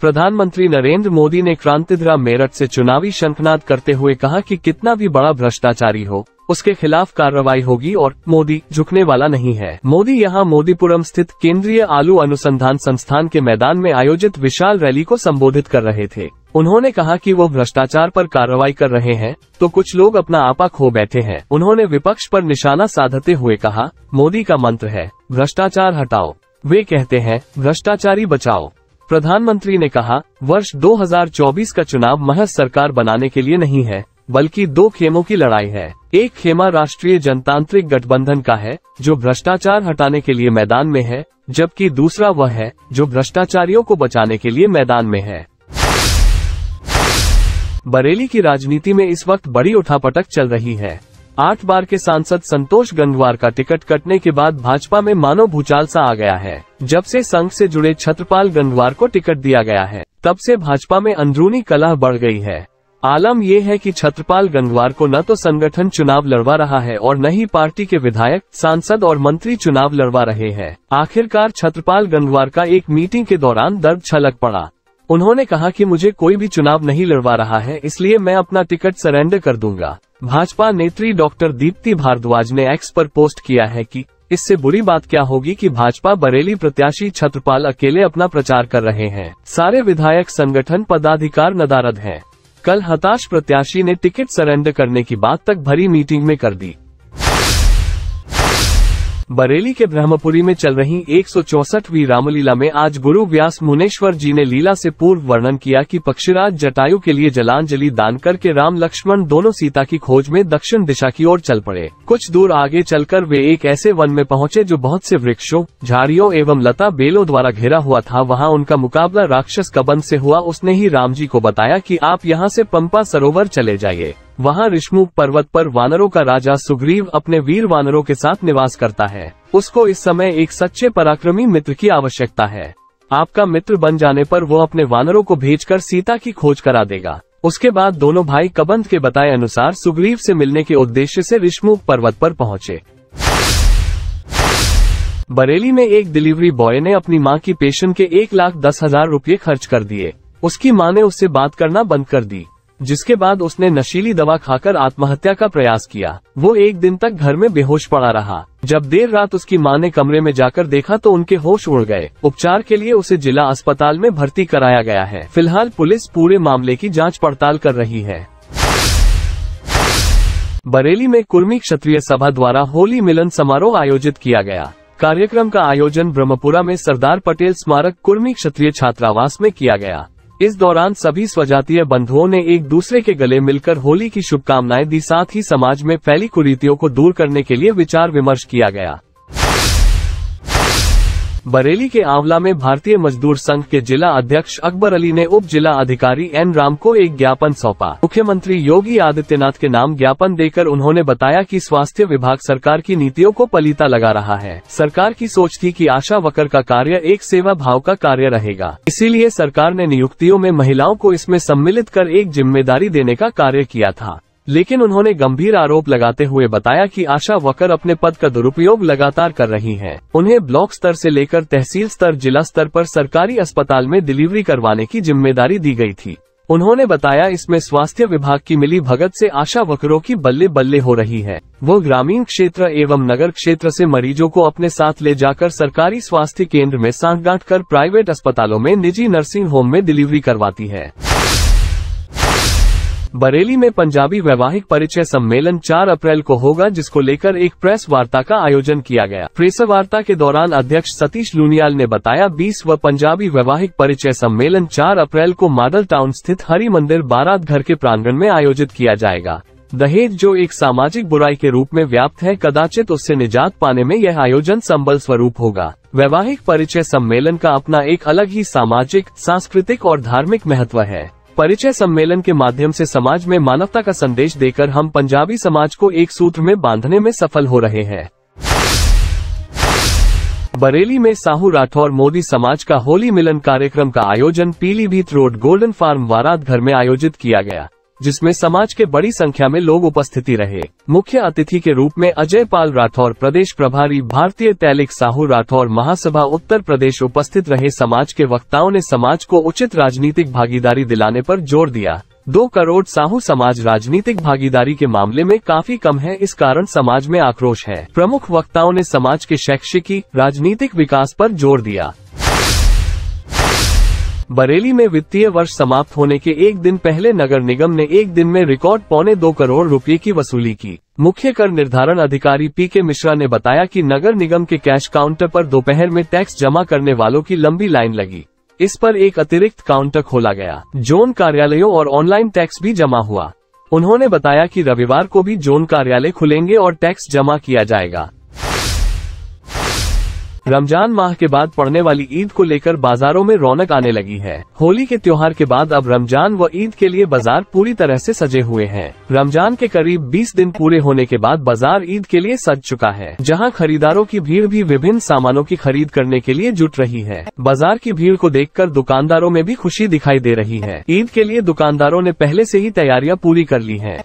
प्रधानमंत्री नरेंद्र मोदी ने क्रांतिधरा मेरठ से चुनावी शंखनाद करते हुए कहा कि कितना भी बड़ा भ्रष्टाचारी हो उसके खिलाफ कार्रवाई होगी और मोदी झुकने वाला नहीं है। मोदी यहां मोदीपुरम स्थित केंद्रीय आलू अनुसंधान संस्थान के मैदान में आयोजित विशाल रैली को संबोधित कर रहे थे। उन्होंने कहा कि वो भ्रष्टाचार पर कार्रवाई कर रहे हैं तो कुछ लोग अपना आपा खो बैठे हैं। उन्होंने विपक्ष पर निशाना साधते हुए कहा, मोदी का मंत्र है भ्रष्टाचार हटाओ, वे कहते हैं भ्रष्टाचारी बचाओ। प्रधानमंत्री ने कहा, वर्ष 2024 का चुनाव महज सरकार बनाने के लिए नहीं है बल्कि दो खेमों की लड़ाई है। एक खेमा राष्ट्रीय जनतांत्रिक गठबंधन का है जो भ्रष्टाचार हटाने के लिए मैदान में है, जबकि दूसरा वह है जो भ्रष्टाचारियों को बचाने के लिए मैदान में है। बरेली की राजनीति में इस वक्त बड़ी उठापटक चल रही है। 8 बार के सांसद संतोष गंगवार का टिकट कटने के बाद भाजपा में मानो भूचाल सा आ गया है। जब से संघ से जुड़े छत्रपाल गंगवार को टिकट दिया गया है तब से भाजपा में अंदरूनी कलह बढ़ गई है। आलम यह है कि छत्रपाल गंगवार को न तो संगठन चुनाव लड़वा रहा है और न ही पार्टी के विधायक, सांसद और मंत्री चुनाव लड़वा रहे हैं। आखिरकार छत्रपाल गंगवार का एक मीटिंग के दौरान दर्द छलक पड़ा। उन्होंने कहा कि मुझे कोई भी चुनाव नहीं लड़वा रहा है, इसलिए मैं अपना टिकट सरेंडर कर दूंगा। भाजपा नेत्री डॉक्टर दीप्ति भारद्वाज ने एक्स पर पोस्ट किया है कि इससे बुरी बात क्या होगी कि भाजपा बरेली प्रत्याशी छत्रपाल अकेले अपना प्रचार कर रहे हैं, सारे विधायक, संगठन पदाधिकार नदारद हैं। कल हताश प्रत्याशी ने टिकट सरेंडर करने की बात तक भरी मीटिंग में कर दी। बरेली के ब्रह्मपुरी में चल रही 164वीं रामलीला में आज गुरु व्यास मुनेश्वर जी ने लीला से पूर्व वर्णन किया कि पक्षीराज जटायु के लिए जलांजलि दान करके राम लक्ष्मण दोनों सीता की खोज में दक्षिण दिशा की ओर चल पड़े। कुछ दूर आगे चलकर वे एक ऐसे वन में पहुंचे जो बहुत से वृक्षों, झाड़ियों एवं लता बेलों द्वारा घिरा हुआ था। वहां उनका मुकाबला राक्षस कबंध से हुआ। उसने ही राम जी को बताया कि आप यहाँ से पंपा सरोवर चले जाइए। वहां ऋषमुख पर्वत पर वानरों का राजा सुग्रीव अपने वीर वानरों के साथ निवास करता है। उसको इस समय एक सच्चे पराक्रमी मित्र की आवश्यकता है। आपका मित्र बन जाने पर वो अपने वानरों को भेजकर सीता की खोज करा देगा। उसके बाद दोनों भाई कबंध के बताए अनुसार सुग्रीव से मिलने के उद्देश्य से ऋषमुख पर्वत पर पहुंचे। बरेली में एक डिलीवरी बॉय ने अपनी मां की पेंशन के 1,10,000 रुपये खर्च कर दिए। उसकी मां ने उससे बात करना बंद कर दी, जिसके बाद उसने नशीली दवा खाकर आत्महत्या का प्रयास किया। वो एक दिन तक घर में बेहोश पड़ा रहा। जब देर रात उसकी मां ने कमरे में जाकर देखा तो उनके होश उड़ गए। उपचार के लिए उसे जिला अस्पताल में भर्ती कराया गया है। फिलहाल पुलिस पूरे मामले की जांच पड़ताल कर रही है। बरेली में कुर्मी क्षत्रिय सभा द्वारा होली मिलन समारोह आयोजित किया गया। कार्यक्रम का आयोजन ब्रह्मपुरा में सरदार पटेल स्मारक कुर्मी क्षत्रिय छात्रावास में किया गया। इस दौरान सभी स्वजातीय बंधुओं ने एक दूसरे के गले मिलकर होली की शुभकामनाएं दी। साथ ही समाज में फैली कुरीतियों को दूर करने के लिए विचार विमर्श किया गया। बरेली के आंवला में भारतीय मजदूर संघ के जिला अध्यक्ष अकबर अली ने उप जिला अधिकारी एन राम को एक ज्ञापन सौंपा। मुख्यमंत्री योगी आदित्यनाथ के नाम ज्ञापन देकर उन्होंने बताया कि स्वास्थ्य विभाग सरकार की नीतियों को पलीता लगा रहा है। सरकार की सोच थी कि आशा वर्कर का कार्य एक सेवा भाव का कार्य रहेगा, इसीलिए सरकार ने नियुक्तियों में महिलाओं को इसमें सम्मिलित कर एक जिम्मेदारी देने का कार्य किया था। लेकिन उन्होंने गंभीर आरोप लगाते हुए बताया कि आशा वर्कर अपने पद का दुरुपयोग लगातार कर रही हैं। उन्हें ब्लॉक स्तर से लेकर तहसील स्तर, जिला स्तर पर सरकारी अस्पताल में डिलीवरी करवाने की जिम्मेदारी दी गई थी। उन्होंने बताया इसमें स्वास्थ्य विभाग की मिली भगत से आशा वर्करों की बल्ले बल्ले हो रही है। वो ग्रामीण क्षेत्र एवं नगर क्षेत्र से मरीजों को अपने साथ ले जाकर सरकारी स्वास्थ्य केंद्र में सांठगांठ कर प्राइवेट अस्पतालों में, निजी नर्सिंग होम में डिलीवरी करवाती है। बरेली में पंजाबी वैवाहिक परिचय सम्मेलन 4 अप्रैल को होगा, जिसको लेकर एक प्रेस वार्ता का आयोजन किया गया। प्रेस वार्ता के दौरान अध्यक्ष सतीश लूनियाल ने बताया 20वां पंजाबी वैवाहिक परिचय सम्मेलन 4 अप्रैल को मॉडल टाउन स्थित हरि मंदिर बारात घर के प्रांगण में आयोजित किया जाएगा। दहेज जो एक सामाजिक बुराई के रूप में व्याप्त है, कदाचित उससे निजात पाने में यह आयोजन संबल स्वरूप होगा। वैवाहिक परिचय सम्मेलन का अपना एक अलग ही सामाजिक, सांस्कृतिक और धार्मिक महत्व है। परिचय सम्मेलन के माध्यम से समाज में मानवता का संदेश देकर हम पंजाबी समाज को एक सूत्र में बांधने में सफल हो रहे हैं। बरेली में साहू राठौर मोदी समाज का होली मिलन कार्यक्रम का आयोजन पीलीभीत रोड गोल्डन फार्म बारात घर में आयोजित किया गया। जिसमें समाज के बड़ी संख्या में लोग उपस्थिति रहे। मुख्य अतिथि के रूप में अजय पाल राठौर, प्रदेश प्रभारी भारतीय तैलिक साहू राठौर, महासभा उत्तर प्रदेश उपस्थित रहे। समाज के वक्ताओं ने समाज को उचित राजनीतिक भागीदारी दिलाने पर जोर दिया। 2 करोड़ साहू समाज राजनीतिक भागीदारी के मामले में काफी कम है, इस कारण समाज में आक्रोश है। प्रमुख वक्ताओं ने समाज के शैक्षिकी राजनीतिक विकास पर जोर दिया। बरेली में वित्तीय वर्ष समाप्त होने के एक दिन पहले नगर निगम ने एक दिन में रिकॉर्ड 2.25 करोड़ रुपए की वसूली की। मुख्य कर निर्धारण अधिकारी पीके मिश्रा ने बताया कि नगर निगम के कैश काउंटर पर दोपहर में टैक्स जमा करने वालों की लंबी लाइन लगी। इस पर एक अतिरिक्त काउंटर खोला गया। जोन कार्यालयों और ऑनलाइन टैक्स भी जमा हुआ। उन्होंने बताया कि रविवार को भी जोन कार्यालय खुलेंगे और टैक्स जमा किया जाएगा। रमजान माह के बाद पड़ने वाली ईद को लेकर बाजारों में रौनक आने लगी है। होली के त्योहार के बाद अब रमजान व ईद के लिए बाजार पूरी तरह से सजे हुए हैं। रमजान के करीब 20 दिन पूरे होने के बाद बाजार ईद के लिए सज चुका है, जहां खरीदारों की भीड़ भी विभिन्न सामानों की खरीद करने के लिए जुट रही है। बाजार की भीड़ को देखकर दुकानदारों में भी खुशी दिखाई दे रही है। ईद के लिए दुकानदारों ने पहले से ही तैयारियां पूरी कर ली है।